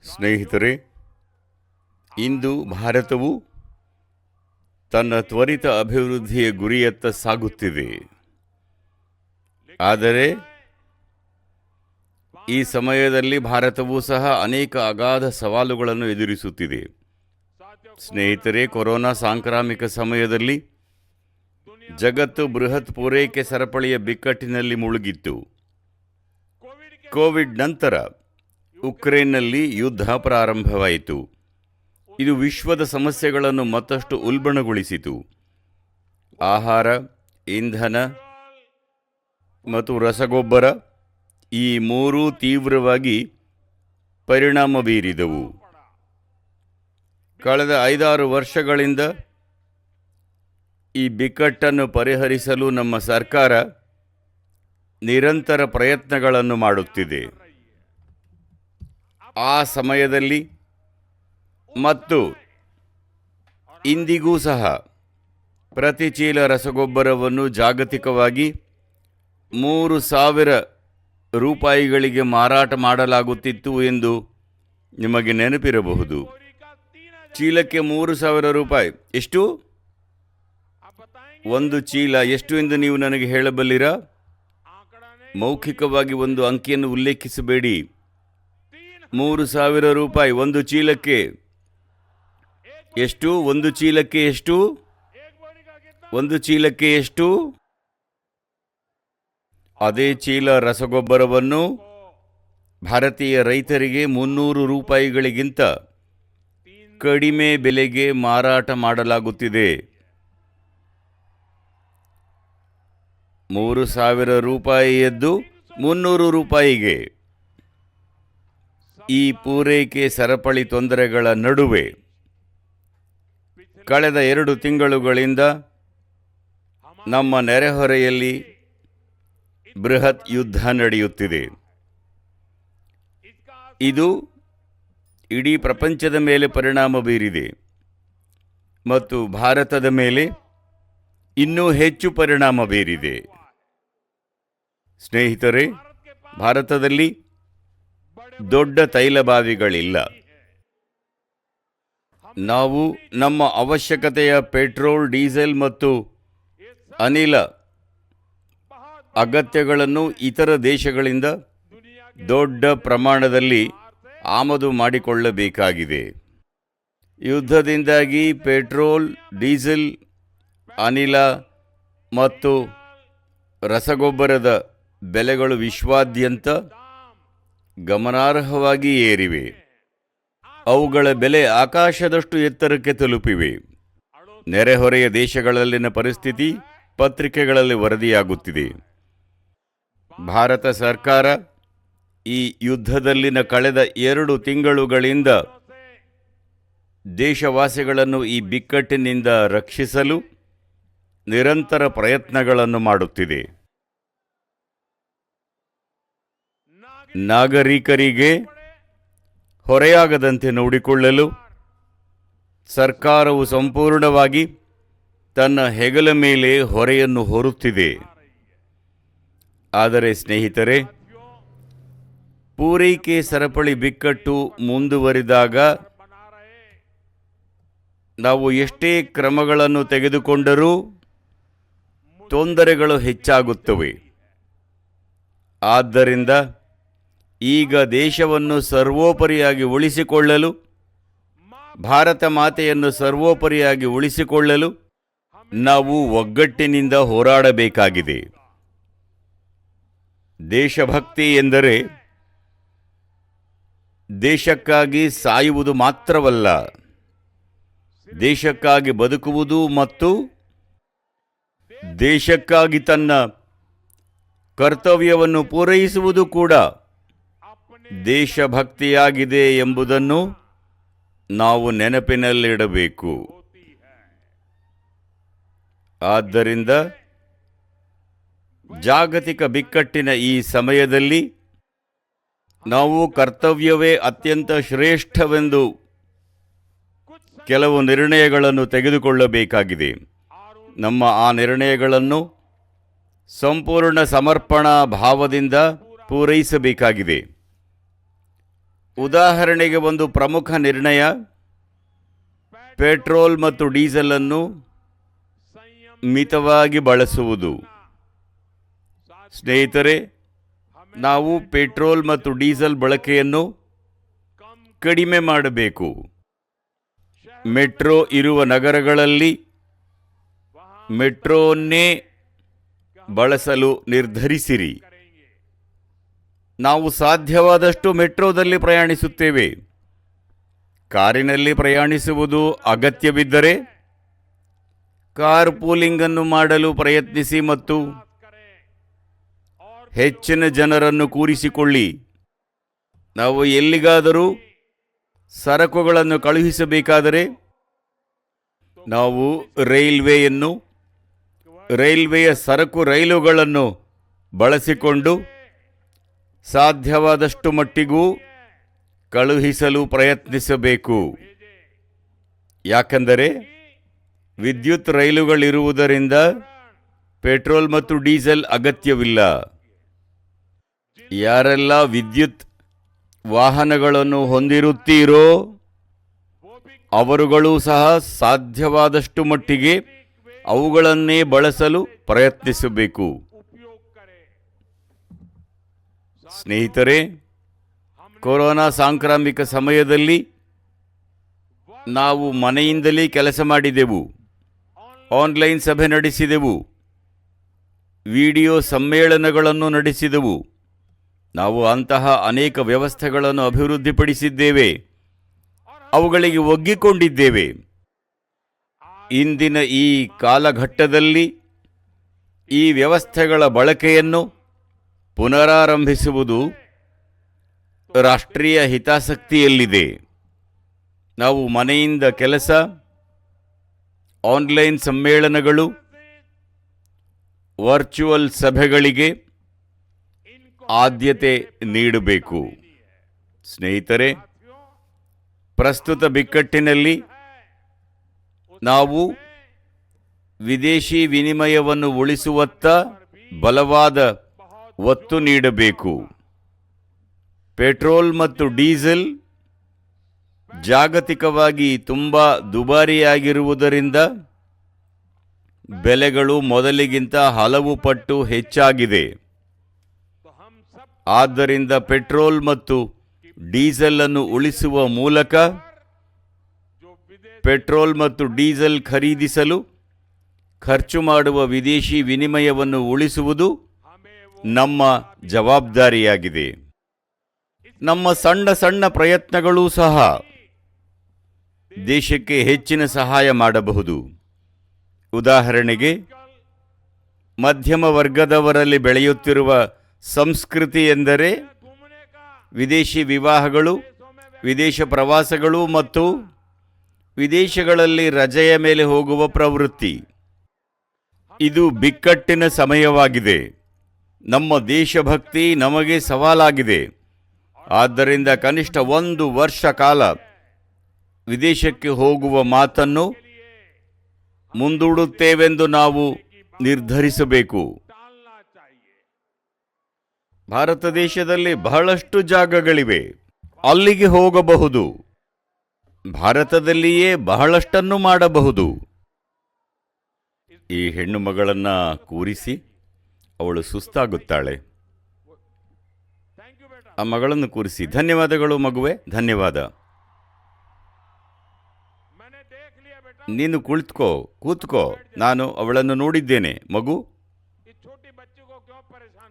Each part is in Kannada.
ಸ್ನೇಹಿತರೆ, ಇಂದು ಭಾರತವು ತನ್ನ ತ್ವರಿತ ಅಭಿವೃದ್ಧಿಯ ಗುರಿಯತ್ತ ಸಾಗುತ್ತಿದೆ. ಆದರೆ ಈ ಸಮಯದಲ್ಲಿ ಭಾರತವೂ ಸಹ ಅನೇಕ ಅಗಾಧ ಸವಾಲುಗಳನ್ನು ಎದುರಿಸುತ್ತಿದೆ. ಸ್ನೇಹಿತರೆ, ಕೊರೋನಾ ಸಾಂಕ್ರಾಮಿಕ ಸಮಯದಲ್ಲಿ ಜಗತ್ತು ಬೃಹತ್ ಪೂರೈಕೆ ಸರಪಳಿಯ ಬಿಕ್ಕಟ್ಟಿನಲ್ಲಿ ಮುಳುಗಿತ್ತು. ಕೋವಿಡ್ ನಂತರ ಉಕ್ರೇನ್ನಲ್ಲಿ ಯುದ್ಧ ಪ್ರಾರಂಭವಾಯಿತು. ಇದು ವಿಶ್ವದ ಸಮಸ್ಯೆಗಳನ್ನು ಮತ್ತಷ್ಟು ಉಲ್ಬಣಗೊಳಿಸಿತು. ಆಹಾರ, ಇಂಧನ ಮತ್ತು ರಸಗೊಬ್ಬರ ಈ ಮೂರೂ ತೀವ್ರವಾಗಿ ಪರಿಣಾಮ ಬೀರಿದವು. ಕಳೆದ 5-6 ವರ್ಷಗಳಿಂದ ಈ ಬಿಕ್ಕಟ್ಟನ್ನು ಪರಿಹರಿಸಲು ನಮ್ಮ ಸರ್ಕಾರ ನಿರಂತರ ಪ್ರಯತ್ನಗಳನ್ನು ಮಾಡುತ್ತಿದೆ. ಆ ಸಮಯದಲ್ಲಿ ಮತ್ತು ಇಂದಿಗೂ ಸಹ ಪ್ರತಿ ಚೀಲ ರಸಗೊಬ್ಬರವನ್ನು ಜಾಗತಿಕವಾಗಿ 3,000 ರೂಪಾಯಿಗಳಿಗೆ ಮಾರಾಟ ಮಾಡಲಾಗುತ್ತಿತ್ತು ಎಂದು ನಿಮಗೆ ನೆನಪಿರಬಹುದು. ಚೀಲಕ್ಕೆ 3,000 ರೂಪಾಯಿ. ಎಷ್ಟು? ಒಂದು ಚೀಲ ಎಷ್ಟು ಎಂದು ನೀವು ನನಗೆ ಹೇಳಬಲ್ಲಿರಾ? ಮೌಖಿಕವಾಗಿ ಒಂದು ಅಂಕಿಯನ್ನು ಉಲ್ಲೇಖಿಸಬೇಡಿ. 3,000 ರೂಪಾಯಿ ಒಂದು ಚೀಲಕ್ಕೆ. ಎಷ್ಟು? ಒಂದು ಚೀಲಕ್ಕೆ ಎಷ್ಟು? ಒಂದು ಚೀಲಕ್ಕೆ ಎಷ್ಟು? ಅದೇ ಚೀಲ ರಸಗೊಬ್ಬರವನ್ನು ಭಾರತೀಯ ರೈತರಿಗೆ 300 ರೂಪಾಯಿಗಳಿಗಿಂತ ಕಡಿಮೆ ಬೆಲೆಗೆ ಮಾರಾಟ ಮಾಡಲಾಗುತ್ತಿದೆ. 3,000 ರೂಪಾಯಿಯದ್ದು 300 ರೂಪಾಯಿಗೆ. ಈ ಪೂರೈಕೆ ಸರಪಳಿ ತೊಂದರೆಗಳ ನಡುವೆ ಕಳೆದ 2 ತಿಂಗಳುಗಳಿಂದ ನಮ್ಮ ನೆರೆಹೊರೆಯಲ್ಲಿ ಬೃಹತ್ ಯುದ್ಧ ನಡೆಯುತ್ತಿದೆ. ಇದು ಇಡೀ ಪ್ರಪಂಚದ ಮೇಲೆ ಪರಿಣಾಮ ಬೀರಿದೆ ಮತ್ತು ಭಾರತದ ಮೇಲೆ ಇನ್ನೂ ಹೆಚ್ಚು ಪರಿಣಾಮ ಬೀರಿದೆ. ಸ್ನೇಹಿತರೆ, ಭಾರತದಲ್ಲಿ ದೊಡ್ಡ ತೈಲ ಬಾವಿಗಳಿಲ್ಲ. ನಾವು ನಮ್ಮ ಅವಶ್ಯಕತೆಯ ಪೆಟ್ರೋಲ್, ಡೀಸೆಲ್ ಮತ್ತು ಅನಿಲ ಅಗತ್ಯಗಳನ್ನು ಇತರ ದೇಶಗಳಿಂದ ದೊಡ್ಡ ಪ್ರಮಾಣದಲ್ಲಿ ಆಮದು ಮಾಡಿಕೊಳ್ಳಬೇಕಾಗಿದೆ. ಯುದ್ಧದಿಂದಾಗಿ ಪೆಟ್ರೋಲ್, ಡೀಸೆಲ್, ಅನಿಲ ಮತ್ತು ರಸಗೊಬ್ಬರದ ಬೆಲೆಗಳು ವಿಶ್ವಾದ್ಯಂತ ಗಮನಾರ್ಹವಾಗಿ ಏರಿವೆ. ಅವುಗಳ ಬೆಲೆ ಆಕಾಶದಷ್ಟು ಎತ್ತರಕ್ಕೆ ತಲುಪಿವೆ. ನೆರೆಹೊರೆಯ ದೇಶಗಳಲ್ಲಿನ ಪರಿಸ್ಥಿತಿ ಪತ್ರಿಕೆಗಳಲ್ಲಿ ವರದಿಯಾಗುತ್ತಿದೆ. ಭಾರತ ಸರ್ಕಾರ ಈ ಯುದ್ಧದಲ್ಲಿನ ಕಳೆದ 2 ತಿಂಗಳುಗಳಿಂದ ದೇಶವಾಸಿಗಳನ್ನು ಈ ಬಿಕ್ಕಟ್ಟಿನಿಂದ ರಕ್ಷಿಸಲು ನಿರಂತರ ಪ್ರಯತ್ನಗಳನ್ನು ಮಾಡುತ್ತಿದೆ. ನಾಗರಿಕರಿಗೆ ಹೊರೆಯಾಗದಂತೆ ನೋಡಿಕೊಳ್ಳಲು ಸರ್ಕಾರವು ಸಂಪೂರ್ಣವಾಗಿ ತನ್ನ ಹೆಗಲ ಮೇಲೆ ಹೊರೆಯನ್ನು ಹೊರುತ್ತಿದೆ. ಆದರೆ ಸ್ನೇಹಿತರೆ, ಪೂರೈಕೆ ಸರಪಳಿ ಬಿಕ್ಕಟ್ಟು ಮುಂದುವರಿದಾಗ ನಾವು ಎಷ್ಟೇ ಕ್ರಮಗಳನ್ನು ತೆಗೆದುಕೊಂಡರೂ ತೊಂದರೆಗಳು ಹೆಚ್ಚಾಗುತ್ತವೆ. ಆದ್ದರಿಂದ ಈಗ ದೇಶವನ್ನು ಸರ್ವೋಪರಿಯಾಗಿ ಉಳಿಸಿಕೊಳ್ಳಲು, ಭಾರತ ಮಾತೆಯನ್ನು ಸರ್ವೋಪರಿಯಾಗಿ ಉಳಿಸಿಕೊಳ್ಳಲು ನಾವು ಒಗ್ಗಟ್ಟಿನಿಂದ ಹೋರಾಡಬೇಕಾಗಿದೆ. ದೇಶಭಕ್ತಿ ಎಂದರೆ ದೇಶಕ್ಕಾಗಿ ಸಾಯುವುದು ಮಾತ್ರವಲ್ಲ, ದೇಶಕ್ಕಾಗಿ ಬದುಕುವುದು ಮತ್ತು ದೇಶಕ್ಕಾಗಿ ತನ್ನ ಕರ್ತವ್ಯವನ್ನು ಪೂರೈಸುವುದು ಕೂಡ ದೇಶಭಕ್ತಿಯಾಗಿದೆ ಎಂಬುದನ್ನು ನಾವು ನೆನಪಿನಲ್ಲಿಡಬೇಕು. ಆದ್ದರಿಂದ ಜಾಗತಿಕ ಬಿಕ್ಕಟ್ಟಿನ ಈ ಸಮಯದಲ್ಲಿ ನಾವು ಕರ್ತವ್ಯವೇ ಅತ್ಯಂತ ಶ್ರೇಷ್ಠವೆಂದು ಕೆಲವು ನಿರ್ಣಯಗಳನ್ನು ತೆಗೆದುಕೊಳ್ಳಬೇಕಾಗಿದೆ. ನಮ್ಮ ಆ ನಿರ್ಣಯಗಳನ್ನು ಸಂಪೂರ್ಣ ಸಮರ್ಪಣಾ ಭಾವದಿಂದ ಪೂರೈಸಬೇಕಾಗಿದೆ. ಉದಾಹರಣೆಗೆ ಒಂದು ಪ್ರಮುಖ ನಿರ್ಣಯ ಪೆಟ್ರೋಲ್ ಮತ್ತು ಡೀಸೆಲ್ ಅನ್ನು ಮಿತವಾಗಿ ಬಳಸುವುದು. ಸ್ನೇಹಿತರೆ, ನಾವು ಪೆಟ್ರೋಲ್ ಮತ್ತು ಡೀಸೆಲ್ ಬಳಕೆಯನ್ನು ಕಡಿಮೆ ಮಾಡಬೇಕು. ಮೆಟ್ರೋ ಇರುವ ನಗರಗಳಲ್ಲಿ ಮೆಟ್ರೋನ್ನೇ ಬಳಸಲು ನಿರ್ಧರಿಸಿರಿ. ನಾವು ಸಾಧ್ಯವಾದಷ್ಟು ಮೆಟ್ರೋದಲ್ಲಿ ಪ್ರಯಾಣಿಸುತ್ತೇವೆ. ಕಾರಿನಲ್ಲಿ ಪ್ರಯಾಣಿಸುವುದು ಅಗತ್ಯವಿದ್ದರೆ ಕಾರ್ ಪೂಲಿಂಗ್ ಅನ್ನು ಮಾಡಲು ಪ್ರಯತ್ನಿಸಿ ಮತ್ತು ಹೆಚ್ಚಿನ ಜನರನ್ನು ಕೂರಿಸಿಕೊಳ್ಳಿ. ನಾವು ಎಲ್ಲಿಗಾದರೂ ಸರಕುಗಳನ್ನು ಕಳುಹಿಸಬೇಕಾದರೆ ನಾವು ರೈಲ್ವೆಯ ಸರಕು ರೈಲುಗಳನ್ನು ಬಳಸಿಕೊಂಡು ಸಾಧ್ಯವಾದಷ್ಟು ಮಟ್ಟಿಗೂ ಕಳುಹಿಸಲು ಪ್ರಯತ್ನಿಸಬೇಕು. ಯಾಕೆಂದರೆ ವಿದ್ಯುತ್ ರೈಲುಗಳಿರುವುದರಿಂದ ಪೆಟ್ರೋಲ್ ಮತ್ತು ಡೀಸೆಲ್ ಅಗತ್ಯವಿಲ್ಲ. ಯಾರೆಲ್ಲ ವಿದ್ಯುತ್ ವಾಹನಗಳನ್ನು ಹೊಂದಿರುತ್ತೀರೋ ಅವರುಗಳು ಸಹ ಸಾಧ್ಯವಾದಷ್ಟು ಮಟ್ಟಿಗೆ ಅವುಗಳನ್ನೇ ಬಳಸಲು ಪ್ರಯತ್ನಿಸಬೇಕು. ಸ್ನೇಹಿತರೆ, ಕೊರೋನಾ ಸಾಂಕ್ರಾಮಿಕ ಸಮಯದಲ್ಲಿ ನಾವು ಮನೆಯಿಂದಲೇ ಕೆಲಸ ಮಾಡಿದೆವು, ಆನ್ಲೈನ್ ಸಭೆ ನಡೆಸಿದೆವು, ವಿಡಿಯೋ ಸಮ್ಮೇಳನಗಳನ್ನು ನಡೆಸಿದೆವು. ನಾವು ಅಂತಹ ಅನೇಕ ವ್ಯವಸ್ಥೆಗಳನ್ನು ಅಭಿವೃದ್ಧಿಪಡಿಸಿದ್ದೇವೆ, ಅವುಗಳಿಗೆ ಒಗ್ಗಿಕೊಂಡಿದ್ದೇವೆ. ಇಂದಿನ ಈ ಕಾಲಘಟ್ಟದಲ್ಲಿ ಈ ವ್ಯವಸ್ಥೆಗಳ ಬಳಕೆಯನ್ನು ಪುನರಾರಂಭಿಸುವುದು ರಾಷ್ಟ್ರೀಯ ಹಿತಾಸಕ್ತಿಯಲ್ಲಿದೆ. ನಾವು ಮನೆಯಿಂದ ಕೆಲಸ, ಆನ್ಲೈನ್ ಸಮ್ಮೇಳನಗಳು, ವರ್ಚುವಲ್ ಸಭೆಗಳಿಗೆ ಆದ್ಯತೆ ನೀಡಬೇಕು. ಸ್ನೇಹಿತರೆ, ಪ್ರಸ್ತುತ ಬಿಕ್ಕಟ್ಟಿನಲ್ಲಿ ನಾವು ವಿದೇಶಿ ವಿನಿಮಯವನ್ನು ಉಳಿಸುವತ್ತ ಬಲವಾದ ಒತ್ತು ನೀಡಬೇಕು. ಪೆಟ್ರೋಲ್ ಮತ್ತು ಡೀಸೆಲ್ ಜಾಗತಿಕವಾಗಿ ತುಂಬ ದುಬಾರಿಯಾಗಿರುವುದರಿಂದ ಬೆಲೆಗಳು ಮೊದಲಿಗಿಂತ ಹಲವು ಪಟ್ಟು ಹೆಚ್ಚಾಗಿದೆ. ಆದ್ದರಿಂದ ಪೆಟ್ರೋಲ್ ಮತ್ತು ಡೀಸೆಲ್ ಅನ್ನು ಉಳಿಸುವ ಮೂಲಕ ಪೆಟ್ರೋಲ್ ಮತ್ತು ಡೀಸೆಲ್ ಖರೀದಿಸಲು ಖರ್ಚು ಮಾಡುವ ವಿದೇಶಿ ವಿನಿಮಯವನ್ನು ಉಳಿಸುವುದು ನಮ್ಮ ಜವಾಬ್ದಾರಿಯಾಗಿದೆ. ನಮ್ಮ ಸಣ್ಣ ಸಣ್ಣ ಪ್ರಯತ್ನಗಳೂ ಸಹ ದೇಶಕ್ಕೆ ಹೆಚ್ಚಿನ ಸಹಾಯ ಮಾಡಬಹುದು. ಉದಾಹರಣೆಗೆ, ಮಧ್ಯಮ ವರ್ಗದವರಲ್ಲಿ ಬೆಳೆಯುತ್ತಿರುವ ಸಂಸ್ಕೃತಿ ಎಂದರೆ ವಿದೇಶಿ ವಿವಾಹಗಳು, ವಿದೇಶ ಪ್ರವಾಸಗಳು ಮತ್ತು ವಿದೇಶಗಳಲ್ಲಿ ರಜೆಯ ಮೇಲೆ ಹೋಗುವ ಪ್ರವೃತ್ತಿ. ಇದು ಬಿಕ್ಕಟ್ಟಿನ ಸಮಯವಾಗಿದೆ. ನಮ್ಮ ದೇಶಭಕ್ತಿ ನಮಗೆ ಸವಾಲಾಗಿದೆ. ಆದ್ದರಿಂದ ಕನಿಷ್ಠ 1 ವರ್ಷ ಕಾಲ ವಿದೇಶಕ್ಕೆ ಹೋಗುವ ಮಾತನ್ನು ಮುಂದೂಡುತ್ತೇವೆಂದು ನಾವು ನಿರ್ಧರಿಸಬೇಕು. ಭಾರತ ದೇಶದಲ್ಲಿ ಬಹಳಷ್ಟು ಜಾಗಗಳಿವೆ, ಅಲ್ಲಿಗೆ ಹೋಗಬಹುದು. ಭಾರತದಲ್ಲಿಯೇ ಬಹಳಷ್ಟನ್ನು ಮಾಡಬಹುದು. ಈ ಹೆಣ್ಣು ಮಗಳನ್ನು ಕೂರಿಸಿ ಅವಳು ಸುಸ್ತಾಗುತ್ತಾಳೆ. ಆ ಮಗಳನ್ನು ಕೂರಿಸಿ, ಧನ್ಯವಾದಗಳು ಮಗುವೆ, ಧನ್ಯವಾದ. ನೀನು ಕೂತ್ಕೋ, ನಾನು ಅವಳನ್ನು ನೋಡಿದ್ದೇನೆ. ಮಗು,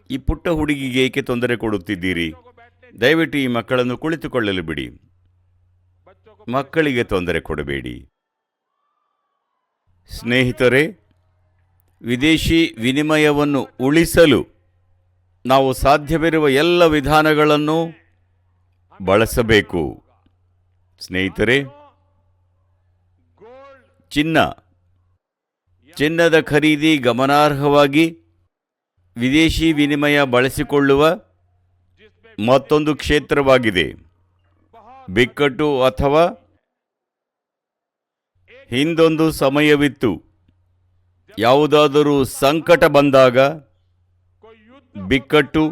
ಈ ಪುಟ್ಟ ಹುಡುಗಿಗೆ ಏಕೆ ತೊಂದರೆ ಕೊಡುತ್ತಿದ್ದೀರಿ? ದಯವಿಟ್ಟು ಈ ಮಕ್ಕಳನ್ನು ಕುಳಿತುಕೊಳ್ಳಲು ಬಿಡಿ. ಮಕ್ಕಳಿಗೆ ತೊಂದರೆ ಕೊಡಬೇಡಿ. ಸ್ನೇಹಿತರೆ, ವಿದೇಶಿ ವಿನಿಮಯವನ್ನು ಉಳಿಸಲು ನಾವು ಸಾಧ್ಯವಿರುವ ಎಲ್ಲ ವಿಧಾನಗಳನ್ನು ಬಳಸಬೇಕು. ಸ್ನೇಹಿತರೆ, ಚಿನ್ನದ ಖರೀದಿ ಗಮನಾರ್ಹವಾಗಿ ವಿದೇಶಿ ವಿನಿಮಯ ಬಳಸಿಕೊಳ್ಳುವ ಮತ್ತೊಂದು ಕ್ಷೇತ್ರವಾಗಿದೆ. ಬಿಕ್ಕಟ್ಟು ಅಥವಾ ಹಿಂದೊಂದು ಸಮಯವಿತ್ತು. ಯಾವುದಾದರೂ ಸಂಕಟ ಬಂದಾಗ, ಬಿಕ್ಕಟ್ಟು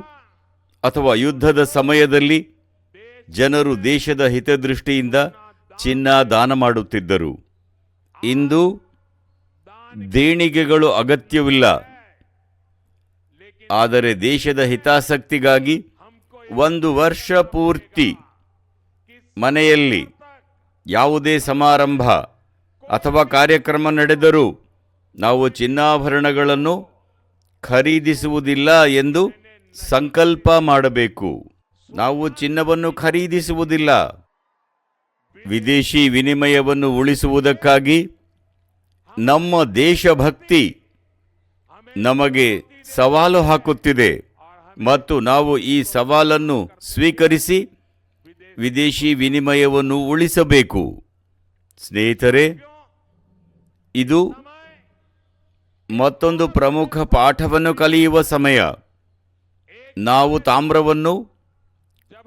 ಅಥವಾ ಯುದ್ಧದ ಸಮಯದಲ್ಲಿ ಜನರು ದೇಶದ ಹಿತದೃಷ್ಟಿಯಿಂದ ಚಿನ್ನ ದಾನ ಮಾಡುತ್ತಿದ್ದರು. ಇಂದು ದೇಣಿಗೆಗಳು ಅಗತ್ಯವಿಲ್ಲ, ಆದರೆ ದೇಶದ ಹಿತಾಸಕ್ತಿಗಾಗಿ 1 ವರ್ಷ ಪೂರ್ತಿ ಮನೆಯಲ್ಲಿ ಯಾವುದೇ ಸಮಾರಂಭ ಅಥವಾ ಕಾರ್ಯಕ್ರಮ ನಡೆದರೂ ನಾವು ಚಿನ್ನಾಭರಣಗಳನ್ನು ಖರೀದಿಸುವುದಿಲ್ಲ ಎಂದು ಸಂಕಲ್ಪ ಮಾಡಬೇಕು. ನಾವು ಚಿನ್ನವನ್ನು ಖರೀದಿಸುವುದಿಲ್ಲ. ವಿದೇಶಿ ವಿನಿಮಯವನ್ನು ಉಳಿಸುವುದಕ್ಕಾಗಿ ನಮ್ಮ ದೇಶಭಕ್ತಿ ನಮಗೆ ಸವಾಲು ಹಾಕುತ್ತಿದೆ ಮತ್ತು ನಾವು ಈ ಸವಾಲನ್ನು ಸ್ವೀಕರಿಸಿ ವಿದೇಶಿ ವಿನಿಮಯವನ್ನು ಉಳಿಸಬೇಕು. ಸ್ನೇಹಿತರೆ, ಇದು ಮತ್ತೊಂದು ಪ್ರಮುಖ ಪಾಠವನ್ನು ಕಲಿಯುವ ಸಮಯ. ನಾವು ತಾಮ್ರವನ್ನು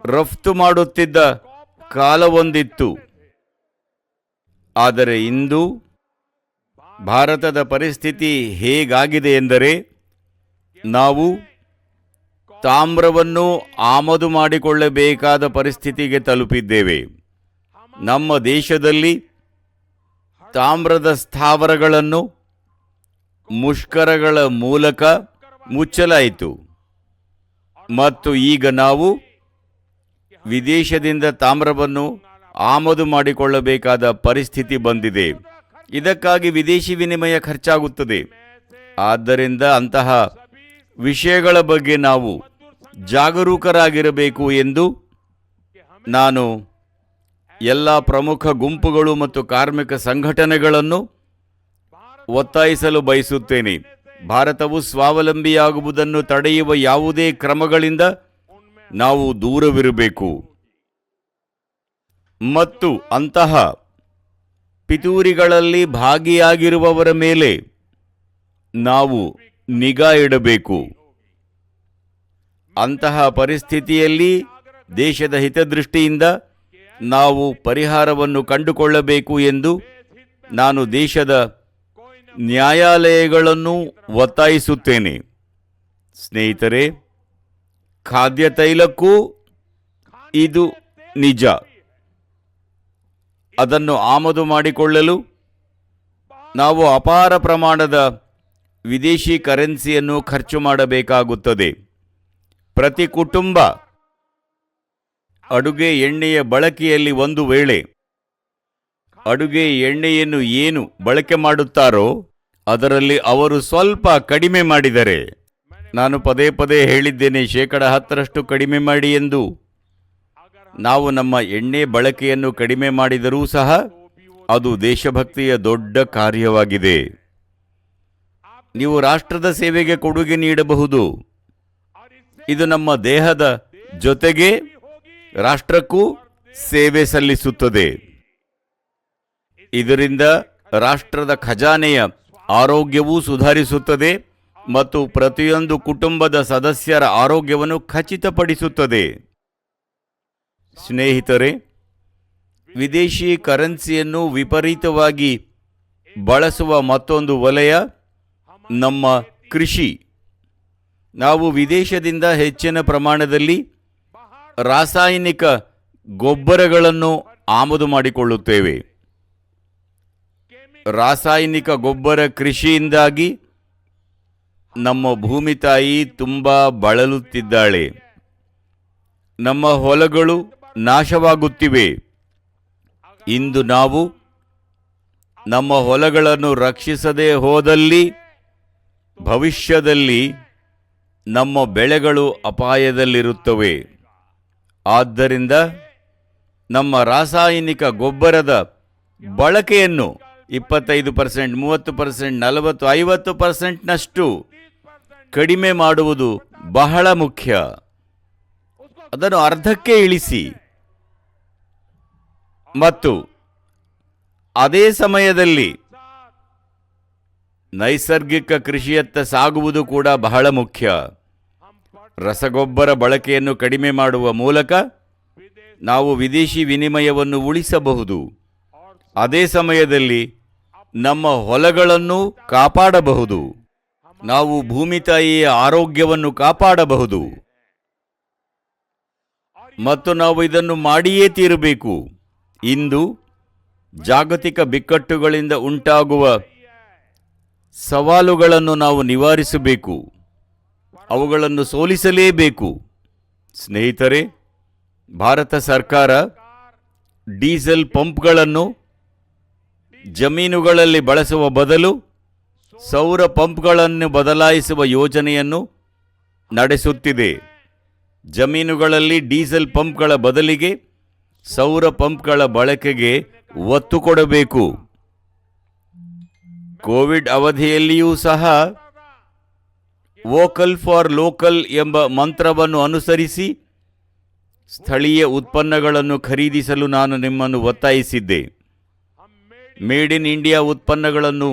ರಫ್ತು ಮಾಡುತ್ತಿದ್ದ ಕಾಲವೊಂದಿತ್ತು, ಆದರೆ ಇಂದು ಭಾರತದ ಪರಿಸ್ಥಿತಿ ಹೇಗಾಗಿದೆ ಎಂದರೆ ನಾವು ತಾಮ್ರವನ್ನು ಆಮದು ಮಾಡಿಕೊಳ್ಳಬೇಕಾದ ಪರಿಸ್ಥಿತಿಗೆ ತಲುಪಿದ್ದೇವೆ. ನಮ್ಮ ದೇಶದಲ್ಲಿ ತಾಮ್ರದ ಸ್ಥಾವರಗಳನ್ನು ಮುಷ್ಕರಗಳ ಮೂಲಕ ಮುಚ್ಚಲಾಯಿತು ಮತ್ತು ಈಗ ನಾವು ವಿದೇಶದಿಂದ ತಾಮ್ರವನ್ನು ಆಮದು ಮಾಡಿಕೊಳ್ಳಬೇಕಾದ ಪರಿಸ್ಥಿತಿ ಬಂದಿದೆ. ಇದಕ್ಕಾಗಿ ವಿದೇಶಿ ವಿನಿಮಯ ಖರ್ಚಾಗುತ್ತದೆ. ಆದ್ದರಿಂದ ಅಂತಹ ವಿಷಯಗಳ ಬಗ್ಗೆ ನಾವು ಜಾಗರೂಕರಾಗಿರಬೇಕು ಎಂದು ನಾನು ಎಲ್ಲ ಪ್ರಮುಖ ಗುಂಪುಗಳು ಮತ್ತು ಕಾರ್ಮಿಕ ಸಂಘಟನೆಗಳನ್ನು ಒತ್ತಾಯಿಸಲು ಬಯಸುತ್ತೇನೆ. ಭಾರತವು ಸ್ವಾವಲಂಬಿಯಾಗುವುದನ್ನು ತಡೆಯುವ ಯಾವುದೇ ಕ್ರಮಗಳಿಂದ ನಾವು ದೂರವಿರಬೇಕು ಮತ್ತು ಅಂತಹ ಪಿತೂರಿಗಳಲ್ಲಿ ಭಾಗಿಯಾಗಿರುವವರ ಮೇಲೆ ನಾವು ನಿಗಾ ಇಡಬೇಕು. ಅಂತಹ ಪರಿಸ್ಥಿತಿಯಲ್ಲಿ ದೇಶದ ಹಿತದೃಷ್ಟಿಯಿಂದ ನಾವು ಪರಿಹಾರವನ್ನು ಕಂಡುಕೊಳ್ಳಬೇಕು ಎಂದು ನಾನು ದೇಶದ ನ್ಯಾಯಾಲಯಗಳನ್ನು ಒತ್ತಾಯಿಸುತ್ತೇನೆ. ಸ್ನೇಹಿತರೆ, ಖಾದ್ಯ ತೈಲಕ್ಕೂ ಇದು ನಿಜ. ಅದನ್ನು ಆಮದು ಮಾಡಿಕೊಳ್ಳಲು ನಾವು ಅಪಾರ ಪ್ರಮಾಣದ ವಿದೇಶಿ ಕರೆನ್ಸಿಯನ್ನು ಖರ್ಚು ಮಾಡಬೇಕಾಗುತ್ತದೆ. ಪ್ರತಿ ಕುಟುಂಬ ಅಡುಗೆ ಎಣ್ಣೆಯ ಬಳಕೆಯಲ್ಲಿ ಒಂದು ವೇಳೆ ಅಡುಗೆ ಎಣ್ಣೆಯನ್ನು ಏನು ಬಳಕೆ ಮಾಡುತ್ತಾರೋ ಅದರಲ್ಲಿ ಅವರು ಸ್ವಲ್ಪ ಕಡಿಮೆ ಮಾಡಿದರೆ, ನಾನು ಪದೇ ಪದೇ ಹೇಳಿದ್ದೇನೆ 10% ಕಡಿಮೆ ಮಾಡಿ ಎಂದು. ನಾವು ನಮ್ಮ ಎಣ್ಣೆ ಬಳಕೆಯನ್ನು ಕಡಿಮೆ ಮಾಡಿದರೂ ಸಹ ಅದು ದೇಶಭಕ್ತಿಯ ದೊಡ್ಡ ಕಾರ್ಯವಾಗಿದೆ. ನೀವು ರಾಷ್ಟ್ರದ ಸೇವೆಗೆ ಕೊಡುಗೆ ನೀಡಬಹುದು. ಇದು ನಮ್ಮ ದೇಹದ ಜೊತೆಗೆ ರಾಷ್ಟ್ರಕ್ಕೂ ಸೇವೆ ಸಲ್ಲಿಸುತ್ತದೆ. ಇದರಿಂದ ರಾಷ್ಟ್ರದ ಖಜಾನೆಯ ಆರೋಗ್ಯವೂ ಸುಧಾರಿಸುತ್ತದೆ ಮತ್ತು ಪ್ರತಿಯೊಂದು ಕುಟುಂಬದ ಸದಸ್ಯರ ಆರೋಗ್ಯವನ್ನು ಖಚಿತಪಡಿಸುತ್ತದೆ. ಸ್ನೇಹಿತರೆ, ವಿದೇಶಿ ಕರೆನ್ಸಿಯನ್ನು ವಿಪರೀತವಾಗಿ ಬಳಸುವ ಮತ್ತೊಂದು ವಲಯ ನಮ್ಮ ಕೃಷಿ. ನಾವು ವಿದೇಶದಿಂದ ಹೆಚ್ಚಿನ ಪ್ರಮಾಣದಲ್ಲಿ ರಾಸಾಯನಿಕ ಗೊಬ್ಬರಗಳನ್ನು ಆಮದು ಮಾಡಿಕೊಳ್ಳುತ್ತೇವೆ. ರಾಸಾಯನಿಕ ಗೊಬ್ಬರ ಕೃಷಿಯಿಂದಾಗಿ ನಮ್ಮ ಭೂಮಿ ತಾಯಿ ತುಂಬ ಬಳಲುತ್ತಿದ್ದಾಳೆ. ನಮ್ಮ ಹೊಲಗಳು ನಾಶವಾಗುತ್ತಿವೆ. ಇಂದು ನಾವು ನಮ್ಮ ಹೊಲಗಳನ್ನು ರಕ್ಷಿಸದೇ ಹೋದಲ್ಲಿ ಭವಿಷ್ಯದಲ್ಲಿ ನಮ್ಮ ಬೆಳೆಗಳು ಅಪಾಯದಲ್ಲಿರುತ್ತವೆ. ಆದ್ದರಿಂದ ನಮ್ಮ ರಾಸಾಯನಿಕ ಗೊಬ್ಬರದ ಬಳಕೆಯನ್ನು 25%, 30%, 40%, 50%ನಷ್ಟು ಕಡಿಮೆ ಮಾಡುವುದು ಬಹಳ ಮುಖ್ಯ. ಅದನ್ನು ಅರ್ಧಕ್ಕೆ ಇಳಿಸಿ ಮತ್ತು ಅದೇ ಸಮಯದಲ್ಲಿ ನೈಸರ್ಗಿಕ ಕೃಷಿಯತ್ತ ಸಾಗುವುದು ಕೂಡ ಬಹಳ ಮುಖ್ಯ. ರಸಗೊಬ್ಬರ ಬಳಕೆಯನ್ನು ಕಡಿಮೆ ಮಾಡುವ ಮೂಲಕ ನಾವು ವಿದೇಶಿ ವಿನಿಮಯವನ್ನು ಉಳಿಸಬಹುದು. ಅದೇ ಸಮಯದಲ್ಲಿ ನಮ್ಮ ಹೊಲಗಳನ್ನು ಕಾಪಾಡಬಹುದು. ನಾವು ಭೂಮಿ ತಾಯಿಯ ಆರೋಗ್ಯವನ್ನು ಕಾಪಾಡಬಹುದು. ಮತ್ತು ನಾವು ಇದನ್ನು ಮಾಡಿಯೇ ತೀರಬೇಕು. ಇಂದು ಜಾಗತಿಕ ಬಿಕ್ಕಟ್ಟುಗಳಿಂದ ಉಂಟಾಗುವ ಸವಾಲುಗಳನ್ನು ನಾವು ನಿವಾರಿಸಬೇಕು, ಅವುಗಳನ್ನು ಸೋಲಿಸಲೇಬೇಕು. ಸ್ನೇಹಿತರೆ, ಭಾರತ ಸರ್ಕಾರ ಡೀಸೆಲ್ ಪಂಪ್ಗಳನ್ನು ಜಮೀನುಗಳಲ್ಲಿ ಬಳಸುವ ಬದಲು ಸೌರ ಪಂಪ್ಗಳನ್ನು ಬದಲಾಯಿಸುವ ಯೋಜನೆಯನ್ನು ನಡೆಸುತ್ತಿದೆ. ಜಮೀನುಗಳಲ್ಲಿ ಡೀಸೆಲ್ ಪಂಪ್ಗಳ ಬದಲಿಗೆ ಸೌರ ಪಂಪ್ಗಳ ಬಳಕೆಗೆ ಒತ್ತು ಕೊಡಬೇಕು. ಕೋವಿಡ್ ಅವಧಿಯಲ್ಲಿಯೂ ಸಹ ವೋಕಲ್ ಫಾರ್ ಲೋಕಲ್ ಎಂಬ ಮಂತ್ರವನ್ನು ಅನುಸರಿಸಿ ಸ್ಥಳೀಯ ಉತ್ಪನ್ನಗಳನ್ನು ಖರೀದಿಸಲು ನಾನು ನಿಮ್ಮನ್ನು ಒತ್ತಾಯಿಸಿದ್ದೆ. ಮೇಡ್ ಇನ್ ಇಂಡಿಯಾ ಉತ್ಪನ್ನಗಳನ್ನು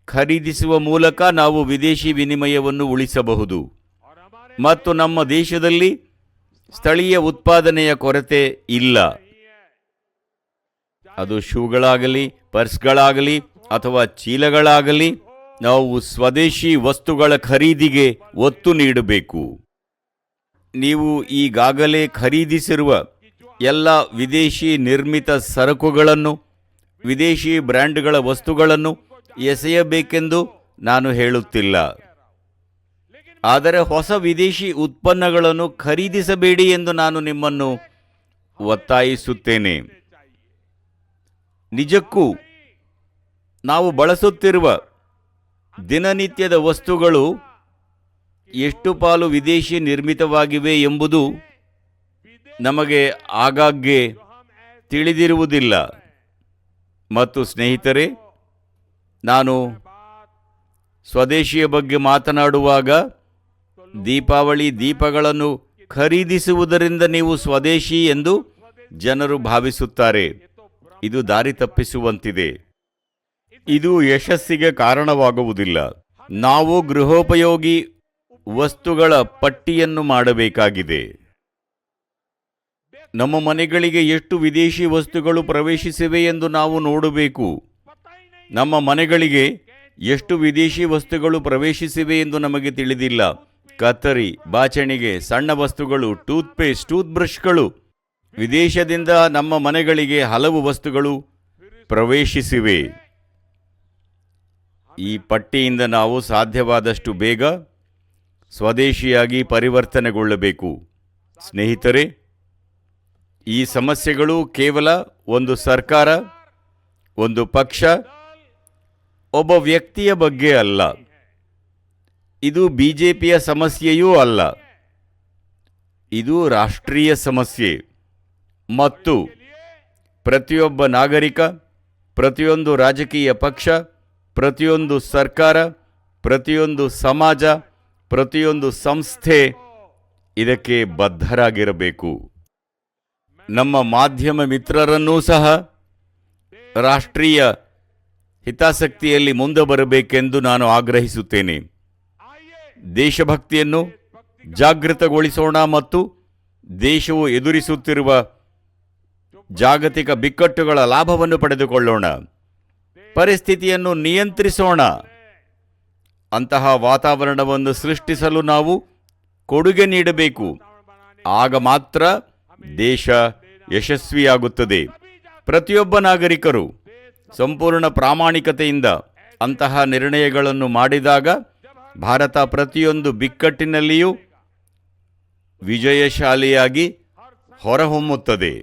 ಖರೀದಿಸುವ ಮೂಲಕ ನಾವು ವಿದೇಶಿ ವಿನಿಮಯವನ್ನು ಉಳಿಸಬಹುದು ಮತ್ತು ನಮ್ಮ ದೇಶದಲ್ಲಿ ಸ್ಥಳೀಯ ಉತ್ಪಾದನೆಯ ಕೊರತೆ ಇಲ್ಲ. ಅದು ಶೂಗಳಾಗಲಿ, ಪರ್ಸ್ಗಳಾಗಲಿ ಅಥವಾ ಚೀಲಗಳಾಗಲಿ, ನಾವು ಸ್ವದೇಶಿ ವಸ್ತುಗಳ ಖರೀದಿಗೆ ಒತ್ತು ನೀಡಬೇಕು. ನೀವು ಈಗಾಗಲೇ ಖರೀದಿಸಿರುವ ಎಲ್ಲ ವಿದೇಶಿ ನಿರ್ಮಿತ ಸರಕುಗಳನ್ನು, ವಿದೇಶಿ ಬ್ರ್ಯಾಂಡ್ಗಳ ವಸ್ತುಗಳನ್ನು ಎಸೆಯಬೇಕೆಂದು ನಾನು ಹೇಳುತ್ತಿಲ್ಲ. ಆದರೆ ಹೊಸ ವಿದೇಶಿ ಉತ್ಪನ್ನಗಳನ್ನು ಖರೀದಿಸಬೇಡಿ ಎಂದು ನಾನು ನಿಮ್ಮನ್ನು ಒತ್ತಾಯಿಸುತ್ತೇನೆ. ನಿಜಕ್ಕೂ ನಾವು ಬಳಸುತ್ತಿರುವ ದಿನನಿತ್ಯದ ವಸ್ತುಗಳು ಎಷ್ಟು ಪಾಲು ವಿದೇಶಿ ನಿರ್ಮಿತವಾಗಿವೆ ಎಂಬುದು ನಮಗೆ ಆಗಾಗ್ಗೆ ತಿಳಿದಿರುವುದಿಲ್ಲ. ಮತ್ತು ಸ್ನೇಹಿತರೆ, ನಾನು ಸ್ವದೇಶಿಯ ಬಗ್ಗೆ ಮಾತನಾಡುವಾಗ ದೀಪಾವಳಿ ದೀಪಗಳನ್ನು ಖರೀದಿಸುವುದರಿಂದ ನೀವು ಸ್ವದೇಶಿ ಎಂದು ಜನರು ಭಾವಿಸುತ್ತಾರೆ. ಇದು ದಾರಿ ತಪ್ಪಿಸುವಂತಿದೆ. ಇದು ಯಶಸ್ಸಿಗೆ ಕಾರಣವಾಗುವುದಿಲ್ಲ. ನಾವು ಗೃಹೋಪಯೋಗಿ ವಸ್ತುಗಳ ಪಟ್ಟಿಯನ್ನು ಮಾಡಬೇಕಾಗಿದೆ. ನಮ್ಮ ಮನೆಗಳಿಗೆ ಎಷ್ಟು ವಿದೇಶಿ ವಸ್ತುಗಳು ಪ್ರವೇಶಿಸಿವೆ ಎಂದು ನಾವು ನೋಡಬೇಕು. ನಮ್ಮ ಮನೆಗಳಿಗೆ ಎಷ್ಟು ವಿದೇಶಿ ವಸ್ತುಗಳು ಪ್ರವೇಶಿಸಿವೆ ಎಂದು ನಮಗೆ ತಿಳಿದಿಲ್ಲ. ಕತ್ತರಿ, ಬಾಚಣಿಗೆ, ಸಣ್ಣ ವಸ್ತುಗಳು, ಟೂತ್ಪೇಸ್ಟ್, ಟೂತ್ಬ್ರಷ್ಗಳು, ವಿದೇಶದಿಂದ ನಮ್ಮ ಮನೆಗಳಿಗೆ ಹಲವು ವಸ್ತುಗಳು ಪ್ರವೇಶಿಸಿವೆ. ಈ ಪಟ್ಟಿಯಿಂದ ನಾವು ಸಾಧ್ಯವಾದಷ್ಟು ಬೇಗ ಸ್ವದೇಶಿಯಾಗಿ ಪರಿವರ್ತನೆಗೊಳ್ಳಬೇಕು. ಸ್ನೇಹಿತರೆ, ಈ ಸಮಸ್ಯೆಗಳು ಕೇವಲ ಒಂದು ಸರ್ಕಾರ, ಒಂದು ಪಕ್ಷ, ಒಬ್ಬ ವ್ಯಕ್ತಿಯ ಬಗ್ಗೆ ಅಲ್ಲ. ಇದು ಬಿಜೆಪಿಯ ಸಮಸ್ಯೆಯೂ ಅಲ್ಲ. ಇದು ರಾಷ್ಟ್ರೀಯ ಸಮಸ್ಯೆ ಮತ್ತು ಪ್ರತಿಯೊಬ್ಬ ನಾಗರಿಕ, ಪ್ರತಿಯೊಂದು ರಾಜಕೀಯ ಪಕ್ಷ, ಪ್ರತಿಯೊಂದು ಸರ್ಕಾರ, ಪ್ರತಿಯೊಂದು ಸಮಾಜ, ಪ್ರತಿಯೊಂದು ಸಂಸ್ಥೆ ಇದಕ್ಕೆ ಬದ್ಧರಾಗಿರಬೇಕು. ನಮ್ಮ ಮಾಧ್ಯಮ ಮಿತ್ರರನ್ನೂ ಸಹ ರಾಷ್ಟ್ರೀಯ ಹಿತಾಸಕ್ತಿಯಲ್ಲಿ ಮುಂದೆ ಬರಬೇಕೆಂದು ನಾನು ಆಗ್ರಹಿಸುತ್ತೇನೆ. ದೇಶಭಕ್ತಿಯನ್ನು ಜಾಗೃತಗೊಳಿಸೋಣ ಮತ್ತು ದೇಶವು ಎದುರಿಸುತ್ತಿರುವ ಜಾಗತಿಕ ಬಿಕ್ಕಟ್ಟುಗಳ ಲಾಭವನ್ನು ಪಡೆದುಕೊಳ್ಳೋಣ. ಪರಿಸ್ಥಿತಿಯನ್ನು ನಿಯಂತ್ರಿಸೋಣ. ಅಂತಹ ವಾತಾವರಣವನ್ನು ಸೃಷ್ಟಿಸಲು ನಾವು ಕೊಡುಗೆ ನೀಡಬೇಕು. ಆಗ ಮಾತ್ರ ದೇಶ ಯಶಸ್ವಿಯಾಗುತ್ತದೆ. ಪ್ರತಿಯೊಬ್ಬ ನಾಗರಿಕರು ಸಂಪೂರ್ಣ ಪ್ರಾಮಾಣಿಕತೆಯಿಂದ ಅಂತಹ ನಿರ್ಣಯಗಳನ್ನು ಮಾಡಿದಾಗ ಭಾರತ ಪ್ರತಿಯೊಂದು ಬಿಕ್ಕಟ್ಟಿನಲ್ಲಿಯೂ ವಿಜಯಶಾಲಿಯಾಗಿ ಹೊರಹೊಮ್ಮುತ್ತದೆ.